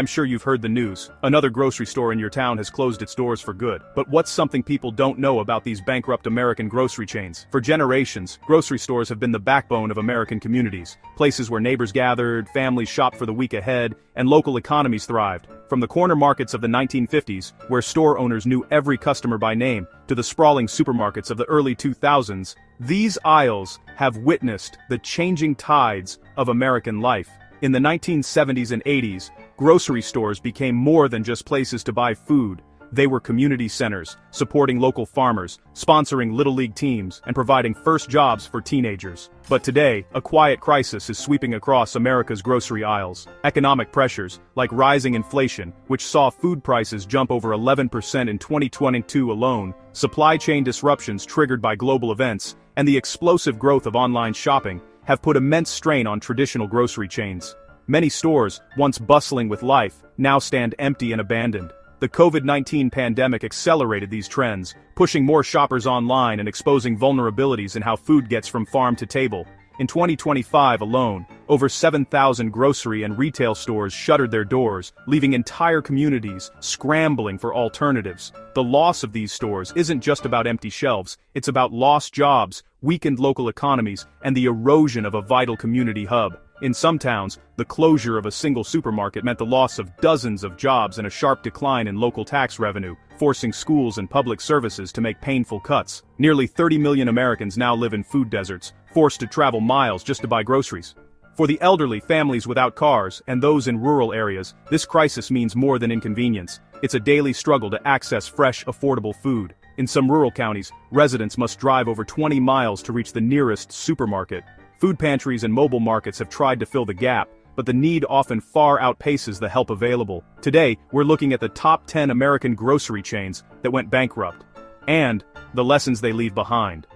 I'm sure you've heard the news. Another grocery store in your town has closed its doors for good. But what's something people don't know about these bankrupt American grocery chains? For generations, grocery stores have been the backbone of American communities. Places where neighbors gathered, families shopped for the week ahead, and local economies thrived. From the corner markets of the 1950s, where store owners knew every customer by name, to the sprawling supermarkets of the early 2000s, these aisles have witnessed the changing tides of American life. In the 1970s and 80s, grocery stores became more than just places to buy food. They were community centers, supporting local farmers, sponsoring Little League teams, and providing first jobs for teenagers. But today, a quiet crisis is sweeping across America's grocery aisles. Economic pressures, like rising inflation, which saw food prices jump over 11% in 2022 alone, supply chain disruptions triggered by global events, and the explosive growth of online shopping, have put immense strain on traditional grocery chains. Many stores, once bustling with life, now stand empty and abandoned. The COVID-19 pandemic accelerated these trends, pushing more shoppers online and exposing vulnerabilities in how food gets from farm to table. In 2025 alone, over 7,000 grocery and retail stores shuttered their doors, leaving entire communities scrambling for alternatives. The loss of these stores isn't just about empty shelves, it's about lost jobs, weakened local economies, and the erosion of a vital community hub. In some towns, the closure of a single supermarket meant the loss of dozens of jobs and a sharp decline in local tax revenue, forcing schools and public services to make painful cuts. Nearly 30 million Americans now live in food deserts, forced to travel miles just to buy groceries. For the elderly, families without cars, and those in rural areas, this crisis means more than inconvenience. It's a daily struggle to access fresh, affordable food. In some rural counties, residents must drive over 20 miles to reach the nearest supermarket. Food pantries and mobile markets have tried to fill the gap, but the need often far outpaces the help available. Today, we're looking at the top 10 American grocery chains that went bankrupt, and the lessons they leave behind.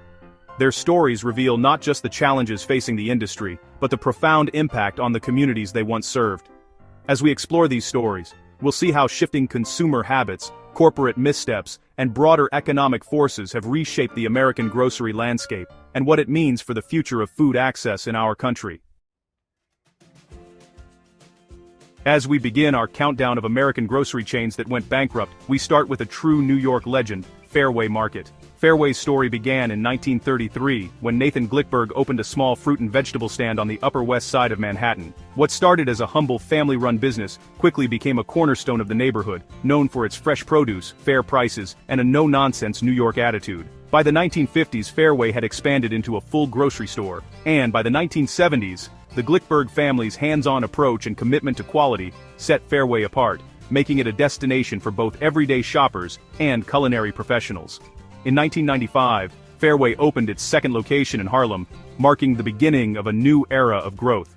Their stories reveal not just the challenges facing the industry, but the profound impact on the communities they once served. As we explore these stories, we'll see how shifting consumer habits, corporate missteps, and broader economic forces have reshaped the American grocery landscape, and what it means for the future of food access in our country. As we begin our countdown of American grocery chains that went bankrupt, we start with a true New York legend, Fairway Market. Fairway's story began in 1933, when Nathan Glickberg opened a small fruit and vegetable stand on the Upper West Side of Manhattan. What started as a humble family-run business quickly became a cornerstone of the neighborhood, known for its fresh produce, fair prices, and a no-nonsense New York attitude. By the 1950s, Fairway had expanded into a full grocery store, and by the 1970s, the Glickberg family's hands-on approach and commitment to quality set Fairway apart, making it a destination for both everyday shoppers and culinary professionals. In 1995, Fairway opened its second location in Harlem, marking the beginning of a new era of growth.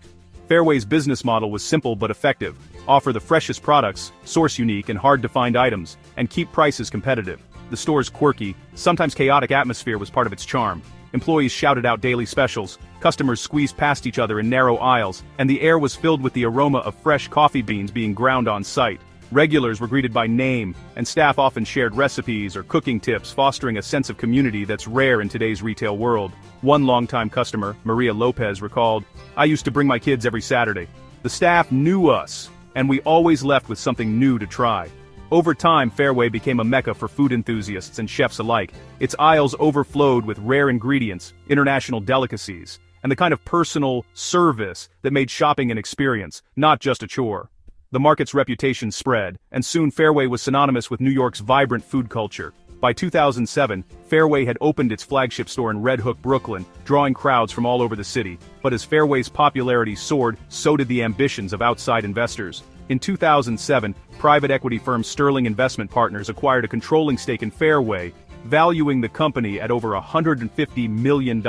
Fairway's business model was simple but effective: offer the freshest products, source unique and hard-to-find items, and keep prices competitive. The store's quirky, sometimes chaotic atmosphere was part of its charm. Employees shouted out daily specials, customers squeezed past each other in narrow aisles, and the air was filled with the aroma of fresh coffee beans being ground on site. Regulars were greeted by name, and staff often shared recipes or cooking tips, fostering a sense of community that's rare in today's retail world. One longtime customer, Maria Lopez, recalled, "I used to bring my kids every Saturday. The staff knew us, and we always left with something new to try." Over time, Fairway became a mecca for food enthusiasts and chefs alike. Its aisles overflowed with rare ingredients, international delicacies, and the kind of personal service that made shopping an experience, not just a chore. The market's reputation spread, and soon Fairway was synonymous with New York's vibrant food culture. By 2007, Fairway had opened its flagship store in Red Hook, Brooklyn, drawing crowds from all over the city. But as Fairway's popularity soared, so did the ambitions of outside investors. In 2007, private equity firm Sterling Investment Partners acquired a controlling stake in Fairway, valuing the company at over $150 million.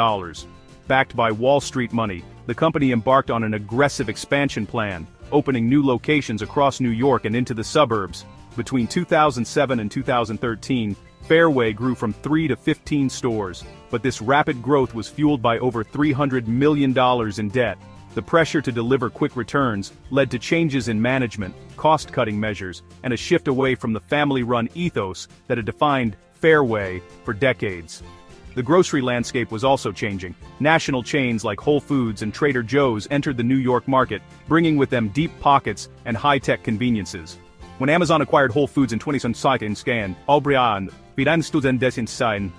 Backed by Wall Street money, the company embarked on an aggressive expansion plan, opening new locations across New York and into the suburbs. Between 2007 and 2013, Fairway grew from 3 to 15 stores, but this rapid growth was fueled by over $300 million in debt. The pressure to deliver quick returns led to changes in management, cost-cutting measures, and a shift away from the family-run ethos that had defined Fairway for decades. the grocery landscape was also changing. National chains like Whole Foods and Trader Joe's entered the New York market, bringing with them deep pockets and high-tech conveniences. When Amazon acquired Whole Foods in 2017, Albrian, Finanzstunden des Insign,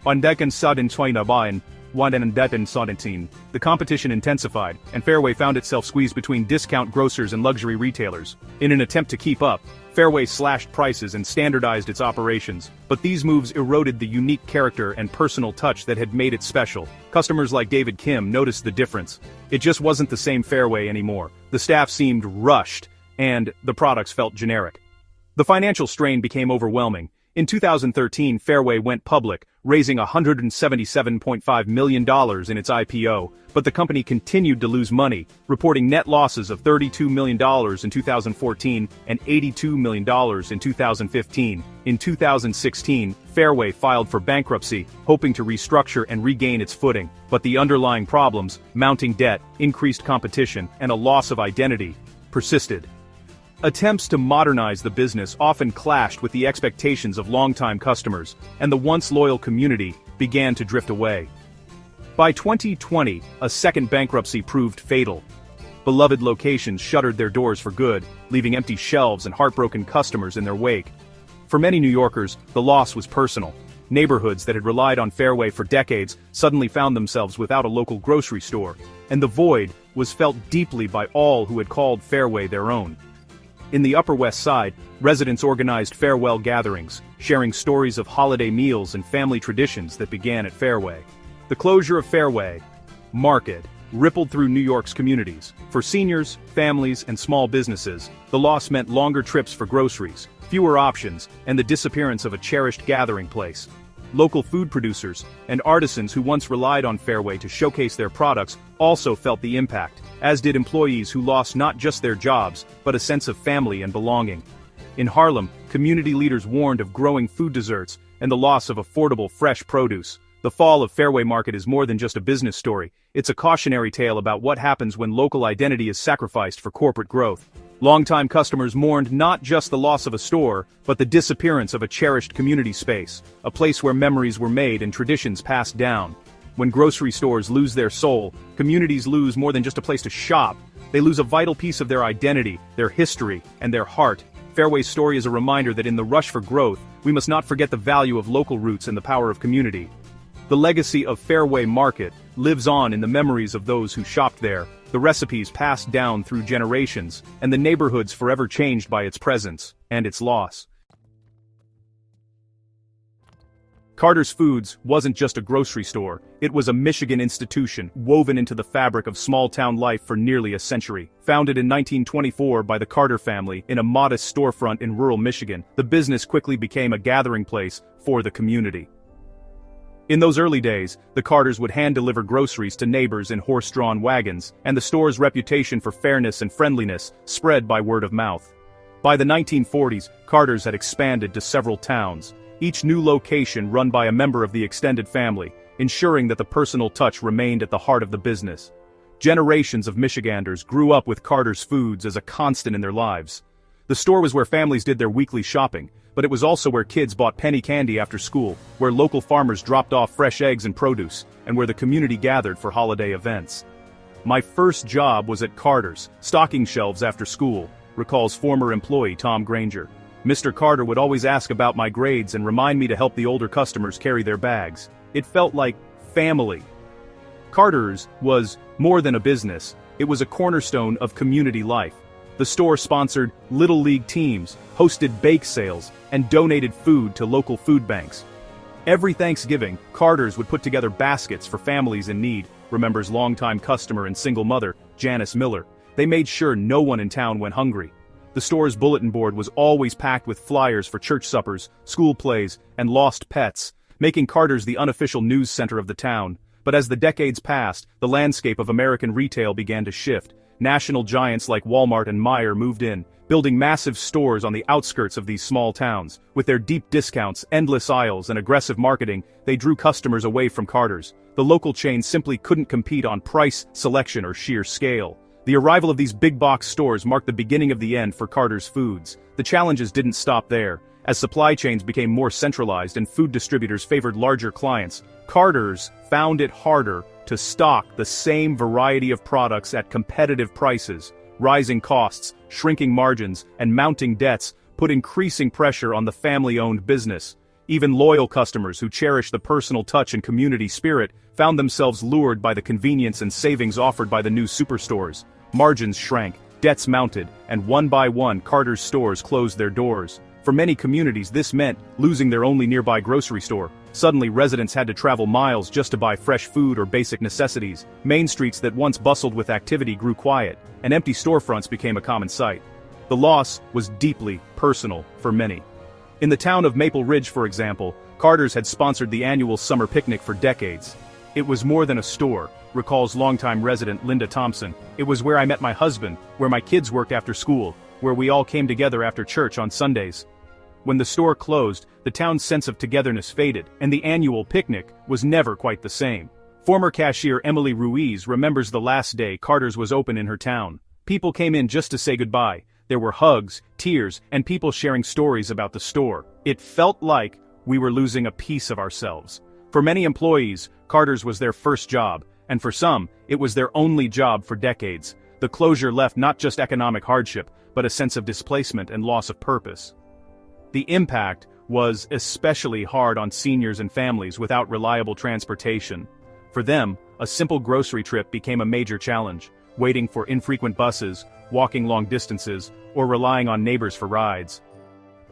Ondecken Sudden Twinabine, the competition intensified, and Fairway found itself squeezed between discount grocers and luxury retailers. In an attempt to keep up, Fairway slashed prices and standardized its operations, but these moves eroded the unique character and personal touch that had made it special. Customers like David Kim noticed the difference. It just wasn't the same Fairway anymore. The staff seemed rushed, and the products felt generic. The financial strain became overwhelming. In 2013, Fairway went public, raising $177.5 million in its IPO, but the company continued to lose money, reporting net losses of $32 million in 2014 and $82 million in 2015. In 2016, Fairway filed for bankruptcy, hoping to restructure and regain its footing, but the underlying problems, mounting debt, increased competition, and a loss of identity, persisted. Attempts to modernize the business often clashed with the expectations of longtime customers, and the once loyal community began to drift away. By 2020, a second bankruptcy proved fatal. Beloved locations shuttered their doors for good, leaving empty shelves and heartbroken customers in their wake. For many New Yorkers, the loss was personal. Neighborhoods that had relied on Fairway for decades suddenly found themselves without a local grocery store, and the void was felt deeply by all who had called Fairway their own. In the Upper West Side, residents organized farewell gatherings, sharing stories of holiday meals and family traditions that began at Fairway. The closure of Fairway Market rippled through New York's communities. For seniors, families, and small businesses, the loss meant longer trips for groceries, fewer options, and the disappearance of a cherished gathering place. Local food producers and artisans who once relied on Fairway to showcase their products also felt the impact, as did employees who lost not just their jobs, but a sense of family and belonging. In Harlem, community leaders warned of growing food deserts and the loss of affordable fresh produce. The fall of Fairway Market is more than just a business story, it's a cautionary tale about what happens when local identity is sacrificed for corporate growth. Longtime customers mourned not just the loss of a store, but the disappearance of a cherished community space, a place where memories were made and traditions passed down. When grocery stores lose their soul, communities lose more than just a place to shop. They lose a vital piece of their identity, their history, and their heart. Fairway's story is a reminder that in the rush for growth, we must not forget the value of local roots and the power of community. The legacy of Fairway Market lives on in the memories of those who shopped there, the recipes passed down through generations, and the neighborhoods forever changed by its presence and its loss. Carter's Foods wasn't just a grocery store, it was a Michigan institution woven into the fabric of small-town life for nearly a century. Founded in 1924 by the Carter family in a modest storefront in rural Michigan, the business quickly became a gathering place for the community. In those early days, the Carters would hand-deliver groceries to neighbors in horse-drawn wagons, and the store's reputation for fairness and friendliness spread by word of mouth. By the 1940s, Carter's had expanded to several towns, each new location run by a member of the extended family, ensuring that the personal touch remained at the heart of the business. Generations of Michiganders grew up with Carter's Foods as a constant in their lives. The store was where families did their weekly shopping, but it was also where kids bought penny candy after school, where local farmers dropped off fresh eggs and produce, and where the community gathered for holiday events. My first job was at Carter's, stocking shelves after school, recalls former employee Tom Granger. Mr. Carter would always ask about my grades and remind me to help the older customers carry their bags. It felt like family. Carter's was more than a business, it was a cornerstone of community life. The store sponsored Little League teams, hosted bake sales, and donated food to local food banks. Every Thanksgiving, Carter's would put together baskets for families in need, remembers longtime customer and single mother, Janice Miller. They made sure no one in town went hungry. The store's bulletin board was always packed with flyers for church suppers, school plays, and lost pets, making Carter's the unofficial news center of the town. But as the decades passed, the landscape of American retail began to shift. National giants like Walmart and Meijer moved in, building massive stores on the outskirts of these small towns. With their deep discounts, endless aisles, and aggressive marketing, they drew customers away from Carter's. The local chain simply couldn't compete on price, selection, or sheer scale. The arrival of these big-box stores marked the beginning of the end for Carter's Foods. The challenges didn't stop there. As supply chains became more centralized and food distributors favored larger clients, Carter's found it harder to stock the same variety of products at competitive prices. Rising costs, shrinking margins, and mounting debts put increasing pressure on the family-owned business. Even loyal customers who cherish the personal touch and community spirit found themselves lured by the convenience and savings offered by the new superstores. Margins shrank, debts mounted, and one by one Carter's stores closed their doors. For many communities this meant losing their only nearby grocery store. Suddenly residents had to travel miles just to buy fresh food or basic necessities. Main streets that once bustled with activity grew quiet, and empty storefronts became a common sight. The loss was deeply personal for many. In the town of Maple Ridge, for example, Carter's had sponsored the annual summer picnic for decades. It was more than a store, recalls longtime resident Linda Thompson. It was where I met my husband, where my kids worked after school, where we all came together after church on Sundays. When the store closed, the town's sense of togetherness faded, and the annual picnic was never quite the same. Former cashier Emily Ruiz remembers the last day Carter's was open in her town. People came in just to say goodbye. There were hugs, tears, and people sharing stories about the store. It felt like we were losing a piece of ourselves. For many employees, Carter's was their first job, and for some, it was their only job for decades. The closure left not just economic hardship, but a sense of displacement and loss of purpose. The impact was especially hard on seniors and families without reliable transportation. For them, a simple grocery trip became a major challenge, waiting for infrequent buses, walking long distances, or relying on neighbors for rides.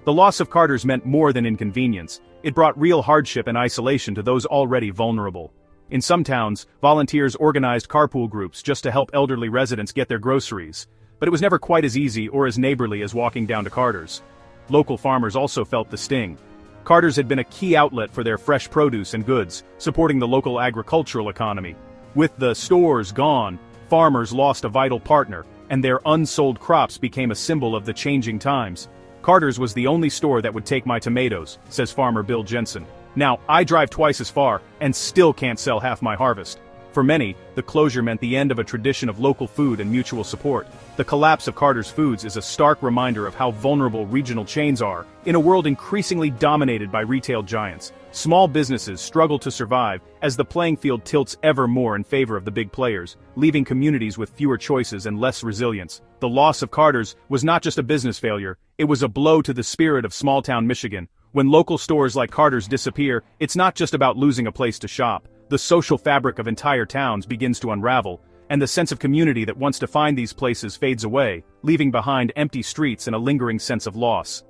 The loss of Carter's meant more than inconvenience. It brought real hardship and isolation to those already vulnerable. In some towns, volunteers organized carpool groups just to help elderly residents get their groceries, but it was never quite as easy or as neighborly as walking down to Carter's. Local farmers also felt the sting. Carter's had been a key outlet for their fresh produce and goods, supporting the local agricultural economy. With the stores gone, farmers lost a vital partner, and their unsold crops became a symbol of the changing times. Carter's was the only store that would take my tomatoes, says farmer Bill Jensen. Now, I drive twice as far, and still can't sell half my harvest. For many, the closure meant the end of a tradition of local food and mutual support. The collapse of Carter's Foods is a stark reminder of how vulnerable regional chains are. In a world increasingly dominated by retail giants, small businesses struggle to survive as the playing field tilts ever more in favor of the big players, leaving communities with fewer choices and less resilience. The loss of Carter's was not just a business failure, it was a blow to the spirit of small-town Michigan. When local stores like Carter's disappear, it's not just about losing a place to shop. The social fabric of entire towns begins to unravel, and the sense of community that once defined these places fades away, leaving behind empty streets and a lingering sense of loss.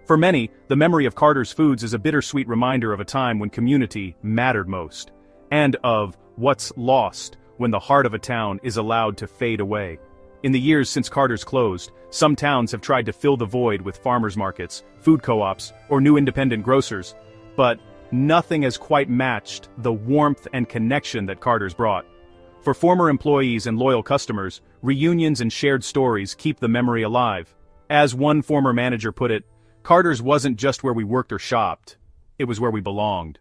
For many, the memory of Carter's Foods is a bittersweet reminder of a time when community mattered most, and of what's lost when the heart of a town is allowed to fade away. In the years since Carter's closed, some towns have tried to fill the void with farmers markets, food co-ops, or new independent grocers, but nothing has quite matched the warmth and connection that Carter's brought. For former employees and loyal customers, reunions and shared stories keep the memory alive. As one former manager put it, Carter's wasn't just where we worked or shopped, it was where we belonged.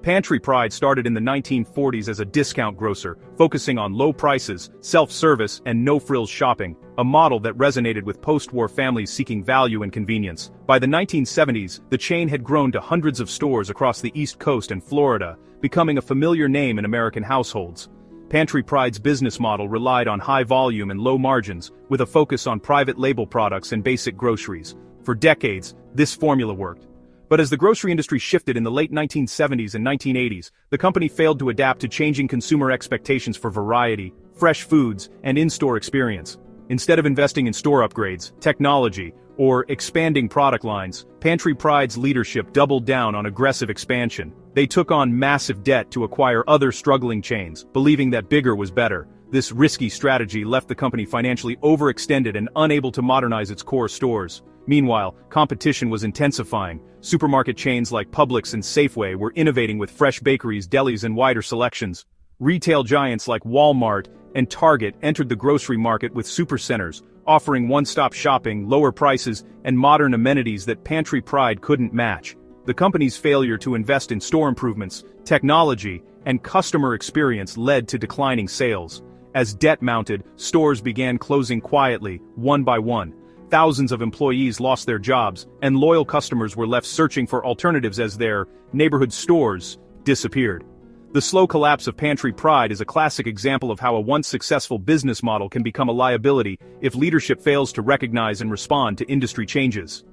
Pantry Pride started in the 1940s as a discount grocer, focusing on low prices, self-service, and no-frills shopping, a model that resonated with post-war families seeking value and convenience. By the 1970s, the chain had grown to hundreds of stores across the East Coast and Florida, becoming a familiar name in American households. Pantry Pride's business model relied on high volume and low margins, with a focus on private label products and basic groceries. For decades, this formula worked. But as the grocery industry shifted in the late 1970s and 1980s, the company failed to adapt to changing consumer expectations for variety, fresh foods, and in-store experience. Instead of investing in store upgrades, technology, or expanding product lines, Pantry Pride's leadership doubled down on aggressive expansion. They took on massive debt to acquire other struggling chains, believing that bigger was better. This risky strategy left the company financially overextended and unable to modernize its core stores. Meanwhile, competition was intensifying. Supermarket chains like Publix and Safeway were innovating with fresh bakeries, delis, and wider selections. Retail giants like Walmart and Target entered the grocery market with supercenters, offering one-stop shopping, lower prices, and modern amenities that Pantry Pride couldn't match. The company's failure to invest in store improvements, technology, and customer experience led to declining sales. As debt mounted, stores began closing quietly, one by one. thousands of employees lost their jobs, and loyal customers were left searching for alternatives as their neighborhood stores disappeared. The slow collapse of Pantry Pride is a classic example of how a once successful business model can become a liability if leadership fails to recognize and respond to industry changes.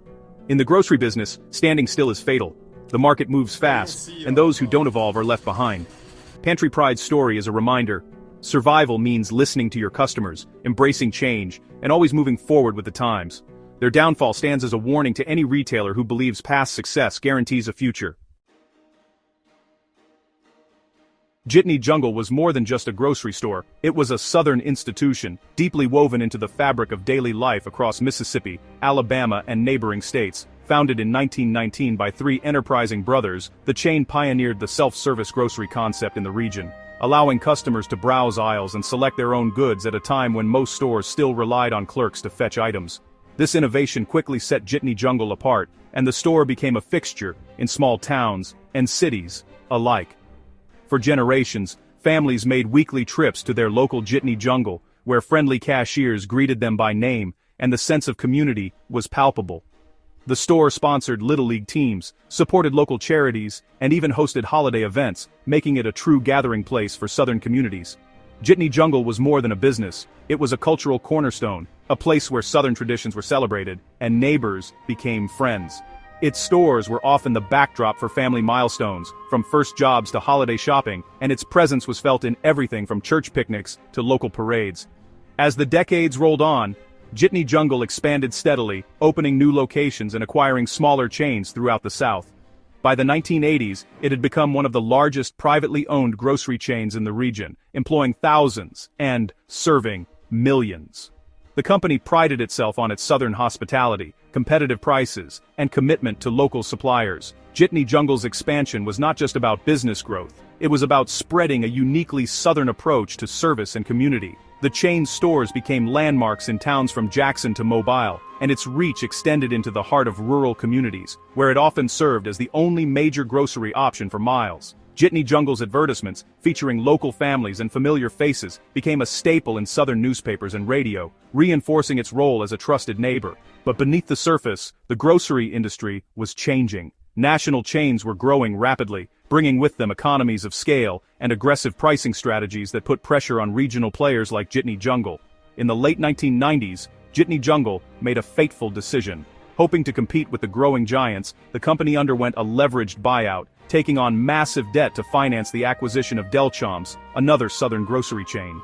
In the grocery business, standing still is fatal. The market moves fast, and those who don't evolve are left behind. Pantry Pride's story is a reminder. Survival means listening to your customers, embracing change, and always moving forward with the times. Their downfall stands as a warning to any retailer who believes past success guarantees a future. Jitney Jungle was more than just a grocery store. It was a Southern institution, deeply woven into the fabric of daily life across Mississippi, Alabama, and neighboring states. Founded in 1919 by three enterprising brothers, the chain pioneered the self-service grocery concept in the region, allowing customers to browse aisles and select their own goods at a time when most stores still relied on clerks to fetch items. This innovation quickly set Jitney Jungle apart, and the store became a fixture in small towns and cities alike. For generations, families made weekly trips to their local Jitney Jungle, where friendly cashiers greeted them by name, and the sense of community was palpable. The store sponsored Little League teams, supported local charities, and even hosted holiday events, making it a true gathering place for Southern communities. Jitney Jungle was more than a business. It was a cultural cornerstone, a place where Southern traditions were celebrated, and neighbors became friends. Its stores were often the backdrop for family milestones, from first jobs to holiday shopping, and its presence was felt in everything from church picnics to local parades. As the decades rolled on, Jitney Jungle expanded steadily, opening new locations and acquiring smaller chains throughout the South. By the 1980s, it had become one of the largest privately owned grocery chains in the region, employing thousands and serving millions. The company prided itself on its Southern hospitality, competitive prices, and commitment to local suppliers. Jitney Jungle's expansion was not just about business growth, it was about spreading a uniquely Southern approach to service and community. The chain's stores became landmarks in towns from Jackson to Mobile, and its reach extended into the heart of rural communities, where it often served as the only major grocery option for miles. Jitney Jungle's advertisements, featuring local families and familiar faces, became a staple in Southern newspapers and radio, reinforcing its role as a trusted neighbor. But beneath the surface, the grocery industry was changing. National chains were growing rapidly, bringing with them economies of scale and aggressive pricing strategies that put pressure on regional players like Jitney Jungle. In the late 1990s, Jitney Jungle made a fateful decision. Hoping to compete with the growing giants, the company underwent a leveraged buyout, taking on massive debt to finance the acquisition of Delchaumes, another Southern grocery chain.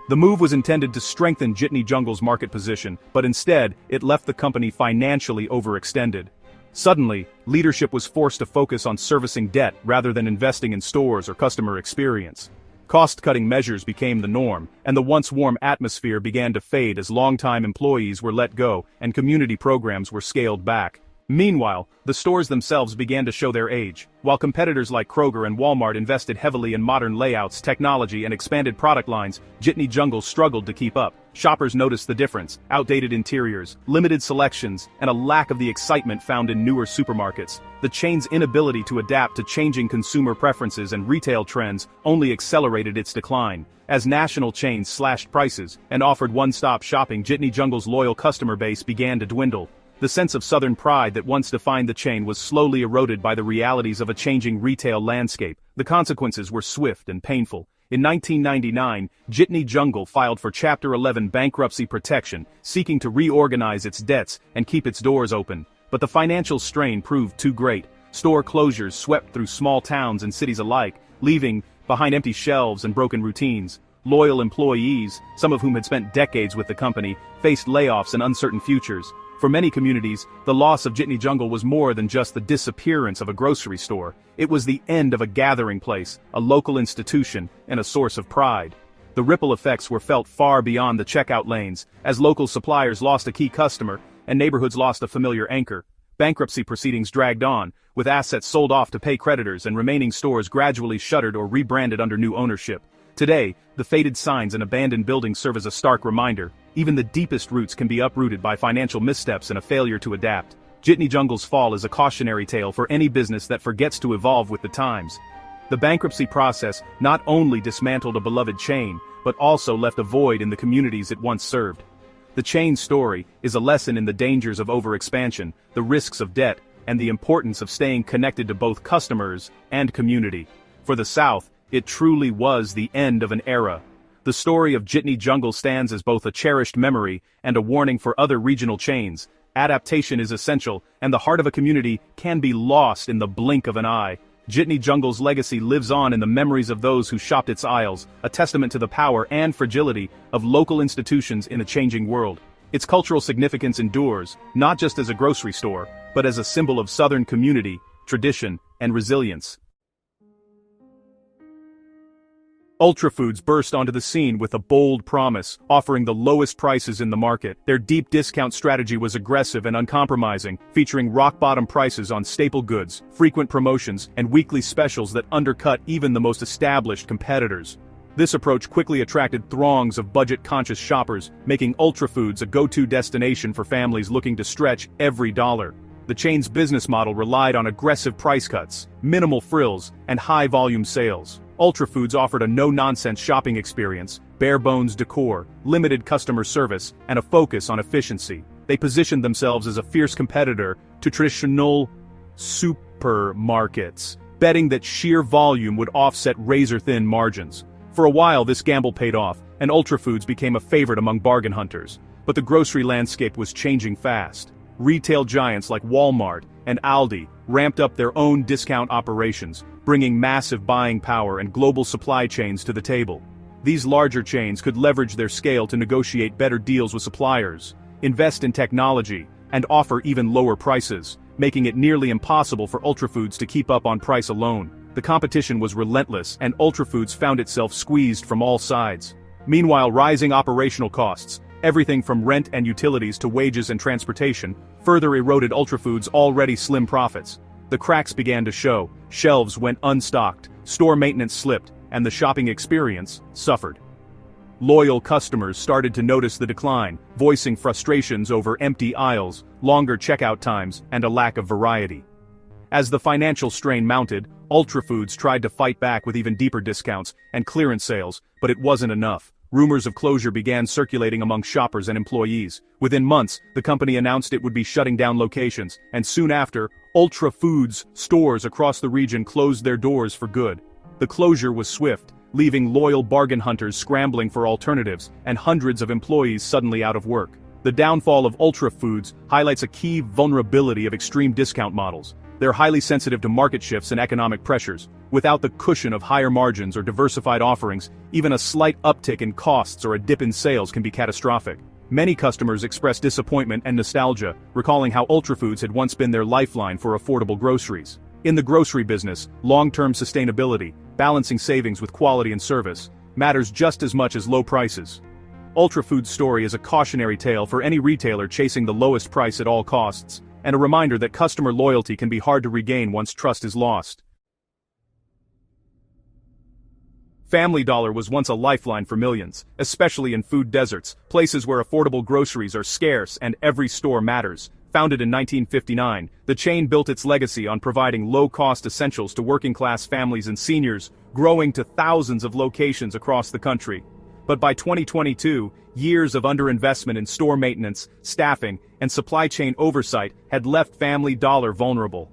The move was intended to strengthen Jitney Jungle's market position, but instead, it left the company financially overextended. Suddenly, leadership was forced to focus on servicing debt rather than investing in stores or customer experience. Cost-cutting measures became the norm, and the once warm atmosphere began to fade as longtime employees were let go and community programs were scaled back. Meanwhile, the stores themselves began to show their age. While competitors like Kroger and Walmart invested heavily in modern layouts, technology, and expanded product lines, Jitney Jungle struggled to keep up. Shoppers noticed the difference: outdated interiors, limited selections, and a lack of the excitement found in newer supermarkets. The chain's inability to adapt to changing consumer preferences and retail trends only accelerated its decline. As national chains slashed prices and offered one-stop shopping, Jitney Jungle's loyal customer base began to dwindle. The sense of Southern pride that once defined the chain was slowly eroded by the realities of a changing retail landscape. The consequences were swift and painful. In 1999, Jitney Jungle filed for Chapter 11 bankruptcy protection, seeking to reorganize its debts and keep its doors open. But the financial strain proved too great. Store closures swept through small towns and cities alike, leaving behind empty shelves and broken routines. Loyal employees, some of whom had spent decades with the company, faced layoffs and uncertain futures. For many communities, the loss of Jitney Jungle was more than just the disappearance of a grocery store. It was the end of a gathering place, a local institution, and a source of pride. The ripple effects were felt far beyond the checkout lanes, as local suppliers lost a key customer, and neighborhoods lost a familiar anchor. Bankruptcy proceedings dragged on, with assets sold off to pay creditors and remaining stores gradually shuttered or rebranded under new ownership. Today, the faded signs and abandoned buildings serve as a stark reminder. Even the deepest roots can be uprooted by financial missteps and a failure to adapt. Jitney Jungle's fall is a cautionary tale for any business that forgets to evolve with the times. The bankruptcy process not only dismantled a beloved chain, but also left a void in the communities it once served. The chain story is a lesson in the dangers of overexpansion, the risks of debt, and the importance of staying connected to both customers and community. For the South, it truly was the end of an era. The story of Jitney Jungle stands as both a cherished memory and a warning for other regional chains. Adaptation is essential, and the heart of a community can be lost in the blink of an eye. Jitney Jungle's legacy lives on in the memories of those who shopped its aisles, a testament to the power and fragility of local institutions in a changing world. Its cultural significance endures, not just as a grocery store, but as a symbol of Southern community, tradition, and resilience. Ultra Foods burst onto the scene with a bold promise, offering the lowest prices in the market. Their deep discount strategy was aggressive and uncompromising, featuring rock-bottom prices on staple goods, frequent promotions, and weekly specials that undercut even the most established competitors. This approach quickly attracted throngs of budget-conscious shoppers, making Ultra Foods a go-to destination for families looking to stretch every dollar. The chain's business model relied on aggressive price cuts, minimal frills, and high-volume sales. Ultra Foods offered a no-nonsense shopping experience, bare-bones decor, limited customer service, and a focus on efficiency. They positioned themselves as a fierce competitor to traditional supermarkets, betting that sheer volume would offset razor-thin margins. For a while, this gamble paid off, and Ultra Foods became a favorite among bargain hunters. But the grocery landscape was changing fast. Retail giants like Walmart and Aldi ramped up their own discount operations, bringing massive buying power and global supply chains to the table. These larger chains could leverage their scale to negotiate better deals with suppliers, invest in technology, and offer even lower prices, making it nearly impossible for Ultra Foods to keep up on price alone. The competition was relentless, and Ultra Foods found itself squeezed from all sides. Meanwhile, rising operational costs, everything from rent and utilities to wages and transportation, further eroded Ultra Foods' already slim profits. The cracks began to show, shelves went unstocked, store maintenance slipped, and the shopping experience suffered. Loyal customers started to notice the decline, voicing frustrations over empty aisles, longer checkout times, and a lack of variety. As the financial strain mounted, Ultra Foods tried to fight back with even deeper discounts and clearance sales, but it wasn't enough. Rumors of closure began circulating among shoppers and employees. Within months, the company announced it would be shutting down locations, and soon after, Ultra Foods stores across the region closed their doors for good. The closure was swift, leaving loyal bargain hunters scrambling for alternatives, and hundreds of employees suddenly out of work. The downfall of Ultra Foods highlights a key vulnerability of extreme discount models. They're highly sensitive to market shifts and economic pressures. Without the cushion of higher margins or diversified offerings, even a slight uptick in costs or a dip in sales can be catastrophic. Many customers express disappointment and nostalgia, recalling how Ultra Foods had once been their lifeline for affordable groceries. In the grocery business, long-term sustainability, balancing savings with quality and service, matters just as much as low prices. Ultra Foods' story is a cautionary tale for any retailer chasing the lowest price at all costs, and a reminder that customer loyalty can be hard to regain once trust is lost. Family Dollar was once a lifeline for millions, especially in food deserts, places where affordable groceries are scarce and every store matters. Founded in 1959, the chain built its legacy on providing low-cost essentials to working-class families and seniors, growing to thousands of locations across the country. But by 2022, years of underinvestment in store maintenance, staffing, and supply chain oversight had left Family Dollar vulnerable.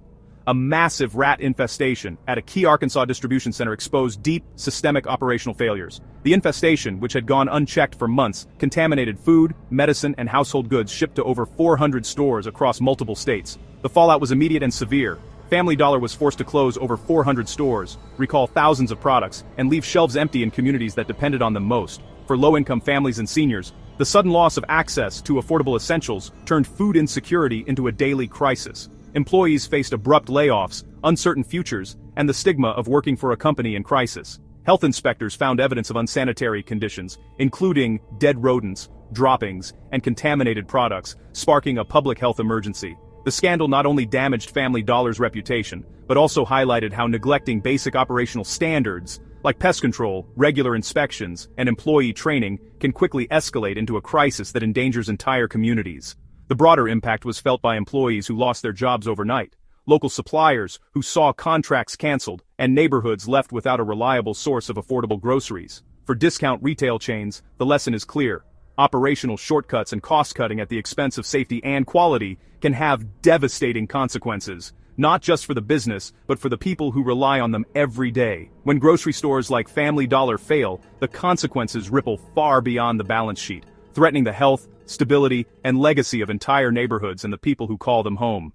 A massive rat infestation at a key Arkansas distribution center exposed deep, systemic operational failures. The infestation, which had gone unchecked for months, contaminated food, medicine, and household goods shipped to over 400 stores across multiple states. The fallout was immediate and severe. Family Dollar was forced to close over 400 stores, recall thousands of products, and leave shelves empty in communities that depended on them most. For low-income families and seniors, the sudden loss of access to affordable essentials turned food insecurity into a daily crisis. Employees faced abrupt layoffs, uncertain futures, and the stigma of working for a company in crisis. Health inspectors found evidence of unsanitary conditions, including dead rodents, droppings, and contaminated products, sparking a public health emergency. The scandal not only damaged Family Dollar's reputation, but also highlighted how neglecting basic operational standards, like pest control, regular inspections, and employee training, can quickly escalate into a crisis that endangers entire communities. The broader impact was felt by employees who lost their jobs overnight, local suppliers who saw contracts canceled, and neighborhoods left without a reliable source of affordable groceries. For discount retail chains, the lesson is clear. Operational shortcuts and cost-cutting at the expense of safety and quality can have devastating consequences, not just for the business, but for the people who rely on them every day. When grocery stores like Family Dollar fail, the consequences ripple far beyond the balance sheet, threatening the health, stability, and legacy of entire neighborhoods and the people who call them home.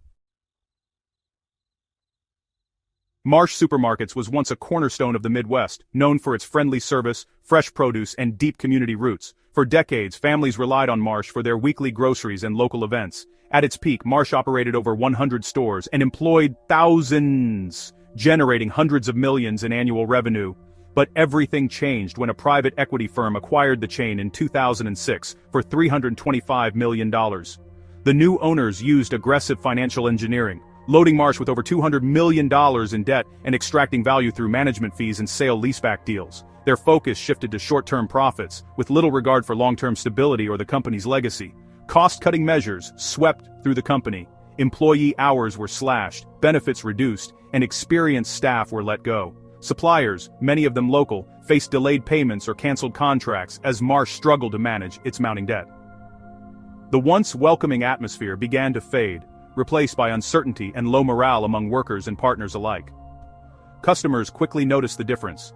Marsh Supermarkets was once a cornerstone of the Midwest, known for its friendly service, fresh produce, and deep community roots. For decades, families relied on Marsh for their weekly groceries and local events. At its peak, Marsh operated over 100 stores and employed thousands, generating hundreds of millions in annual revenue. But everything changed when a private equity firm acquired the chain in 2006 for $325 million. The new owners used aggressive financial engineering, loading Marsh with over $200 million in debt and extracting value through management fees and sale-leaseback deals. Their focus shifted to short-term profits, with little regard for long-term stability or the company's legacy. Cost-cutting measures swept through the company. Employee hours were slashed, benefits reduced, and experienced staff were let go. Suppliers, many of them local, faced delayed payments or canceled contracts as Marsh struggled to manage its mounting debt. The once welcoming atmosphere began to fade, replaced by uncertainty and low morale among workers and partners alike. Customers quickly noticed the difference.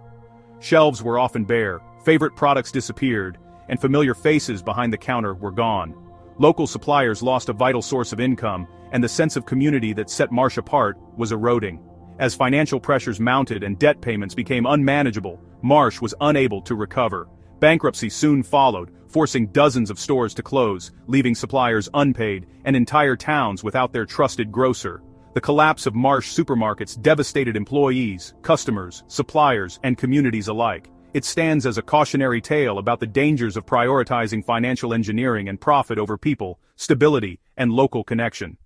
Shelves were often bare, favorite products disappeared, and familiar faces behind the counter were gone. Local suppliers lost a vital source of income, and the sense of community that set Marsh apart was eroding. As financial pressures mounted and debt payments became unmanageable, Marsh was unable to recover. Bankruptcy soon followed, forcing dozens of stores to close, leaving suppliers unpaid, and entire towns without their trusted grocer. The collapse of Marsh Supermarkets devastated employees, customers, suppliers, and communities alike. It stands as a cautionary tale about the dangers of prioritizing financial engineering and profit over people, stability, and local connection.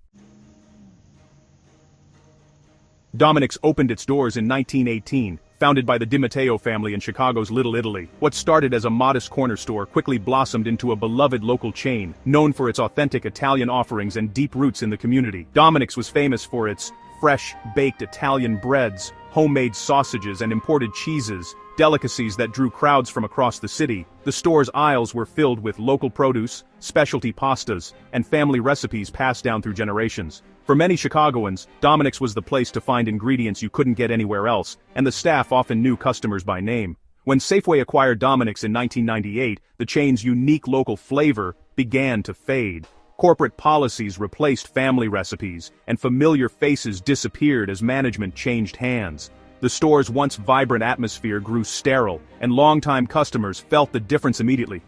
Dominick's opened its doors in 1918, founded by the DiMatteo family in Chicago's Little Italy. What started as a modest corner store quickly blossomed into a beloved local chain, known for its authentic Italian offerings and deep roots in the community. Dominick's was famous for its fresh, baked Italian breads, homemade sausages, and imported cheeses, delicacies that drew crowds from across the city. The store's aisles were filled with local produce, specialty pastas, and family recipes passed down through generations. For many Chicagoans, Dominick's was the place to find ingredients you couldn't get anywhere else, and the staff often knew customers by name. When Safeway acquired Dominick's in 1998, the chain's unique local flavor began to fade. Corporate policies replaced family recipes, and familiar faces disappeared as management changed hands. The store's once vibrant atmosphere grew sterile, and longtime customers felt the difference immediately.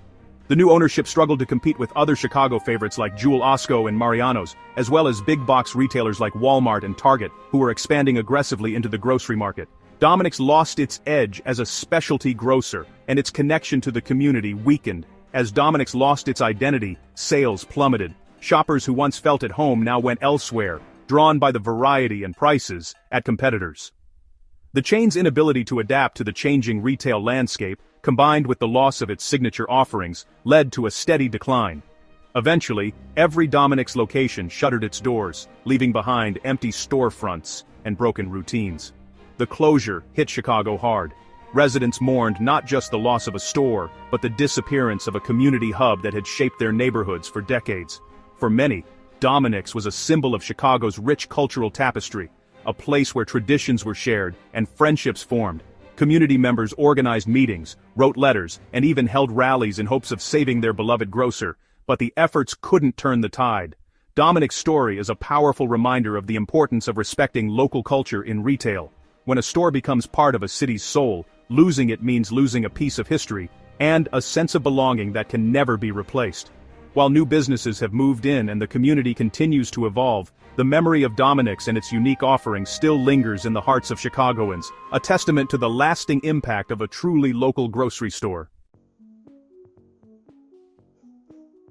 The new ownership struggled to compete with other Chicago favorites like Jewel Osco and Mariano's, as well as big-box retailers like Walmart and Target, who were expanding aggressively into the grocery market. Dominick's lost its edge as a specialty grocer, and its connection to the community weakened. As Dominick's lost its identity, sales plummeted. Shoppers who once felt at home now went elsewhere, drawn by the variety and prices at competitors. The chain's inability to adapt to the changing retail landscape, combined with the loss of its signature offerings, led to a steady decline. Eventually, every Dominick's location shuttered its doors, leaving behind empty storefronts and broken routines. The closure hit Chicago hard. Residents mourned not just the loss of a store, but the disappearance of a community hub that had shaped their neighborhoods for decades. For many, Dominick's was a symbol of Chicago's rich cultural tapestry, a place where traditions were shared and friendships formed. Community members organized meetings, wrote letters, and even held rallies in hopes of saving their beloved grocer, but the efforts couldn't turn the tide. Dominick's story is a powerful reminder of the importance of respecting local culture in retail. When a store becomes part of a city's soul, losing it means losing a piece of history and a sense of belonging that can never be replaced. While new businesses have moved in and the community continues to evolve, the memory of Dominick's and its unique offerings still lingers in the hearts of Chicagoans, a testament to the lasting impact of a truly local grocery store.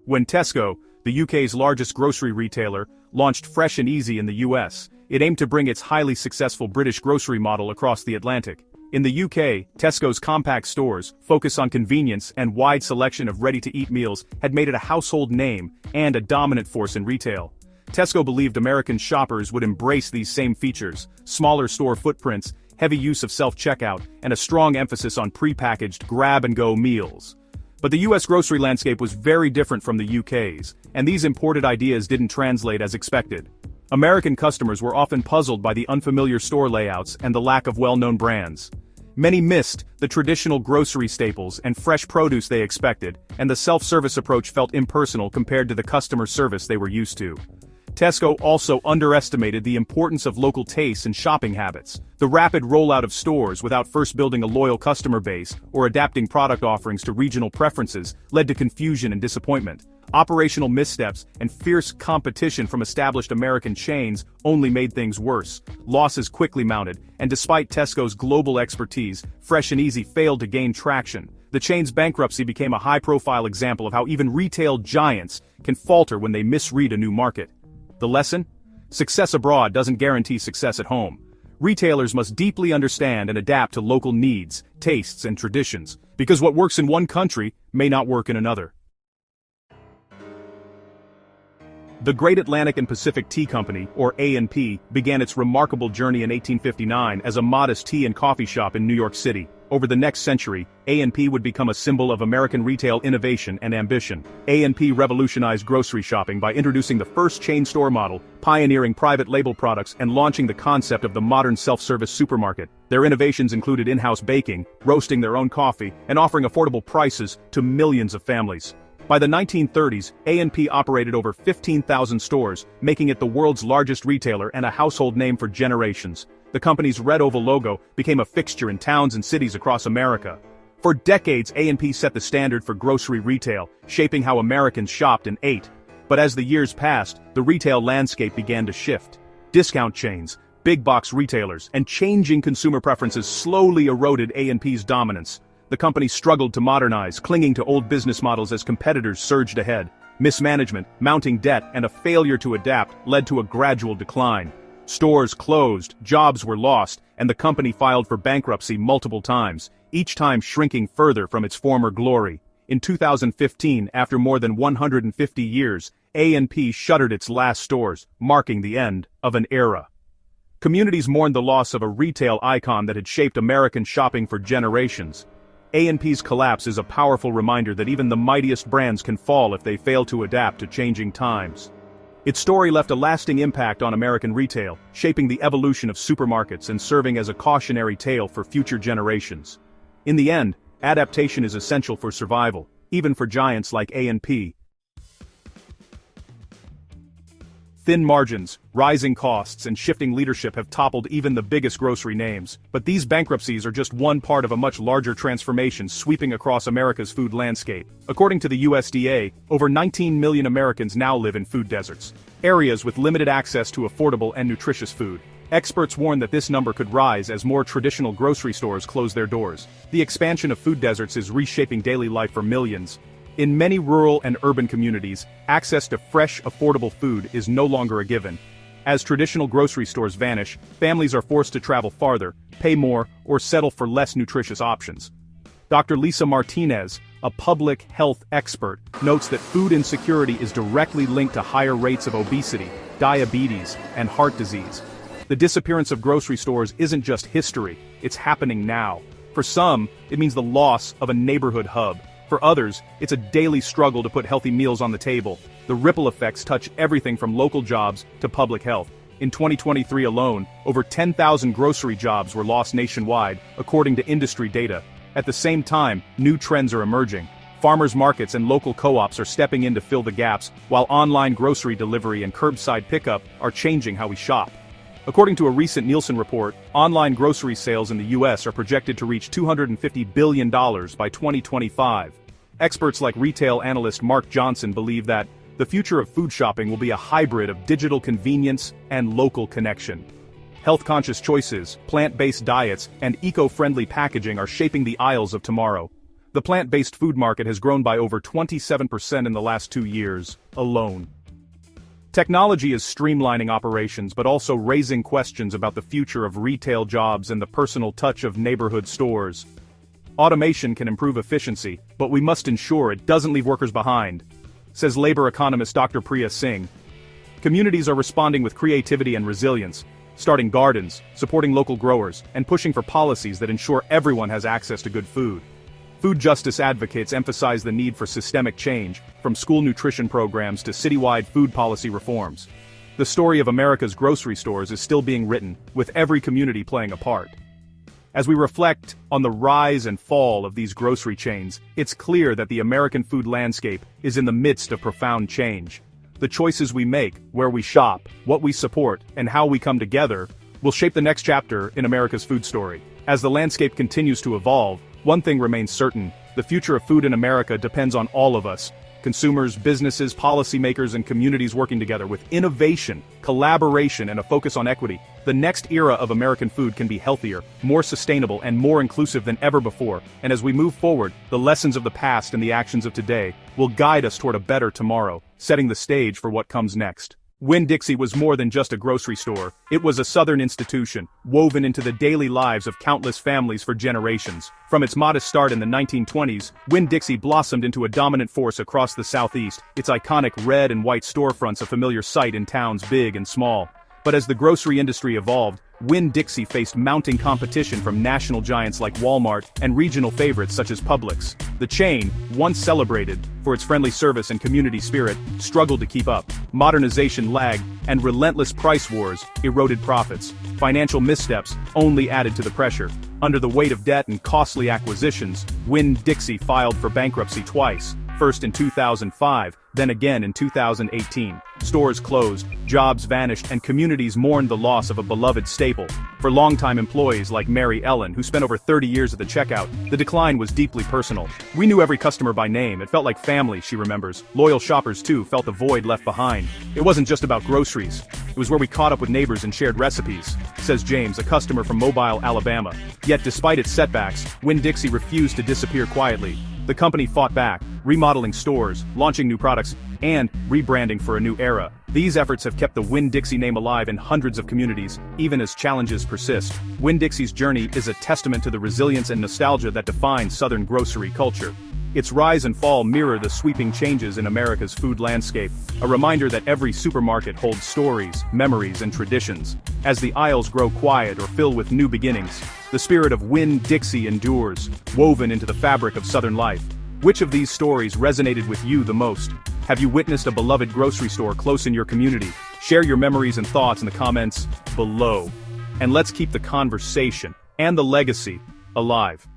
When Tesco, the UK's largest grocery retailer, launched Fresh and Easy in the US, it aimed to bring its highly successful British grocery model across the Atlantic. In the UK, Tesco's compact stores, focus on convenience and wide selection of ready-to-eat meals had made it a household name and a dominant force in retail. Tesco believed American shoppers would embrace these same features: smaller store footprints, heavy use of self-checkout, and a strong emphasis on pre-packaged grab-and-go meals. But the US grocery landscape was very different from the UK's, and these imported ideas didn't translate as expected. American customers were often puzzled by the unfamiliar store layouts and the lack of well-known brands. Many missed the traditional grocery staples and fresh produce they expected, and the self-service approach felt impersonal compared to the customer service they were used to. Tesco also underestimated the importance of local tastes and shopping habits. The rapid rollout of stores without first building a loyal customer base or adapting product offerings to regional preferences led to confusion and disappointment. Operational missteps and fierce competition from established American chains only made things worse. Losses quickly mounted, and despite Tesco's global expertise, Fresh and Easy failed to gain traction. The chain's bankruptcy became a high-profile example of how even retail giants can falter when they misread a new market. The lesson? Success abroad doesn't guarantee success at home. Retailers must deeply understand and adapt to local needs, tastes, and traditions, because what works in one country may not work in another. The Great Atlantic and Pacific Tea Company, or A&P, began its remarkable journey in 1859 as a modest tea and coffee shop in New York City. Over the next century, A&P would become a symbol of American retail innovation and ambition. A&P revolutionized grocery shopping by introducing the first chain store model, pioneering private label products, and launching the concept of the modern self-service supermarket. Their innovations included in-house baking, roasting their own coffee, and offering affordable prices to millions of families. By the 1930s, A&P operated over 15,000 stores, making it the world's largest retailer and a household name for generations. The company's red oval logo became a fixture in towns and cities across America. For decades, A&P set the standard for grocery retail, shaping how Americans shopped and ate. But as the years passed, the retail landscape began to shift. Discount chains, big-box retailers, and changing consumer preferences slowly eroded A&P's dominance. The company struggled to modernize, clinging to old business models as competitors surged ahead. Mismanagement, mounting debt, and a failure to adapt led to a gradual decline. Stores closed, jobs were lost, and the company filed for bankruptcy multiple times, each time shrinking further from its former glory. In 2015, after more than 150 years, A&P shuttered its last stores, marking the end of an era. Communities mourned the loss of a retail icon that had shaped American shopping for generations. A&P's collapse is a powerful reminder that even the mightiest brands can fall if they fail to adapt to changing times. Its story left a lasting impact on American retail, shaping the evolution of supermarkets and serving as a cautionary tale for future generations. In the end, adaptation is essential for survival, even for giants like A&P. Thin margins, rising costs, and shifting leadership have toppled even the biggest grocery names. But these bankruptcies are just one part of a much larger transformation sweeping across America's food landscape. According to the USDA, over 19 million Americans now live in food deserts, areas with limited access to affordable and nutritious food. Experts warn that this number could rise as more traditional grocery stores close their doors. The expansion of food deserts is reshaping daily life for millions. In many rural and urban communities, access to fresh, affordable food is no longer a given. As traditional grocery stores vanish, families are forced to travel farther, pay more, or settle for less nutritious options. Dr. Lisa Martinez, a public health expert, notes that food insecurity is directly linked to higher rates of obesity, diabetes, and heart disease. The disappearance of grocery stores isn't just history, it's happening now. For some, it means the loss of a neighborhood hub. For others, it's a daily struggle to put healthy meals on the table. The ripple effects touch everything from local jobs to public health. In 2023 alone, over 10,000 grocery jobs were lost nationwide, according to industry data. At the same time, new trends are emerging. Farmers markets and local co-ops are stepping in to fill the gaps, while online grocery delivery and curbside pickup are changing how we shop. According to a recent Nielsen report, online grocery sales in the U.S. are projected to reach $250 billion by 2025. Experts like retail analyst Mark Johnson believe that the future of food shopping will be a hybrid of digital convenience and local connection. Health-conscious choices, plant-based diets, and eco-friendly packaging are shaping the aisles of tomorrow. The plant-based food market has grown by over 27% in the last 2 years alone. Technology is streamlining operations but also raising questions about the future of retail jobs and the personal touch of neighborhood stores. Automation can improve efficiency, but we must ensure it doesn't leave workers behind, says labor economist Dr. Priya Singh. Communities are responding with creativity and resilience, starting gardens, supporting local growers, and pushing for policies that ensure everyone has access to good food. Food justice advocates emphasize the need for systemic change, from school nutrition programs to citywide food policy reforms. The story of America's grocery stores is still being written, with every community playing a part. As we reflect on the rise and fall of these grocery chains, it's clear that the American food landscape is in the midst of profound change. The choices we make, where we shop, what we support, and how we come together will shape the next chapter in America's food story. As the landscape continues to evolve, one thing remains certain: the future of food in America depends on all of us. Consumers, businesses, policymakers, and communities working together with innovation, collaboration, and a focus on equity. The next era of American food can be healthier, more sustainable, and more inclusive than ever before. And as we move forward, the lessons of the past and the actions of today will guide us toward a better tomorrow, setting the stage for what comes next. Winn-Dixie was more than just a grocery store. It was a Southern institution, woven into the daily lives of countless families for generations. From its modest start in the 1920s, Winn-Dixie blossomed into a dominant force across the Southeast, its iconic red and white storefronts a familiar sight in towns big and small. But as the grocery industry evolved, Winn-Dixie faced mounting competition from national giants like Walmart and regional favorites such as Publix. The chain, once celebrated for its friendly service and community spirit, struggled to keep up. Modernization lagged, and relentless price wars eroded profits. Financial missteps only added to the pressure. Under the weight of debt and costly acquisitions, Winn-Dixie filed for bankruptcy twice, first in 2005, then again in 2018. Stores closed, jobs vanished, and communities mourned the loss of a beloved staple. For longtime employees like Mary Ellen, who spent over 30 years at the checkout, the decline was deeply personal. "We knew every customer by name. It felt like family," she remembers. Loyal shoppers, too, felt the void left behind. "It wasn't just about groceries. It was where we caught up with neighbors and shared recipes," says James, a customer from Mobile, Alabama. Yet despite its setbacks, Winn-Dixie refused to disappear quietly. The company fought back, remodeling stores, launching new products, and rebranding for a new era. These efforts have kept the Winn-Dixie name alive in hundreds of communities, even as challenges persist. Winn-Dixie's journey is a testament to the resilience and nostalgia that define Southern grocery culture. Its rise and fall mirror the sweeping changes in America's food landscape, a reminder that every supermarket holds stories, memories, and traditions. As the aisles grow quiet or fill with new beginnings, the spirit of Winn-Dixie endures, woven into the fabric of Southern life. Which of these stories resonated with you the most? Have you witnessed a beloved grocery store close in your community? Share your memories and thoughts in the comments below. And let's keep the conversation and the legacy alive.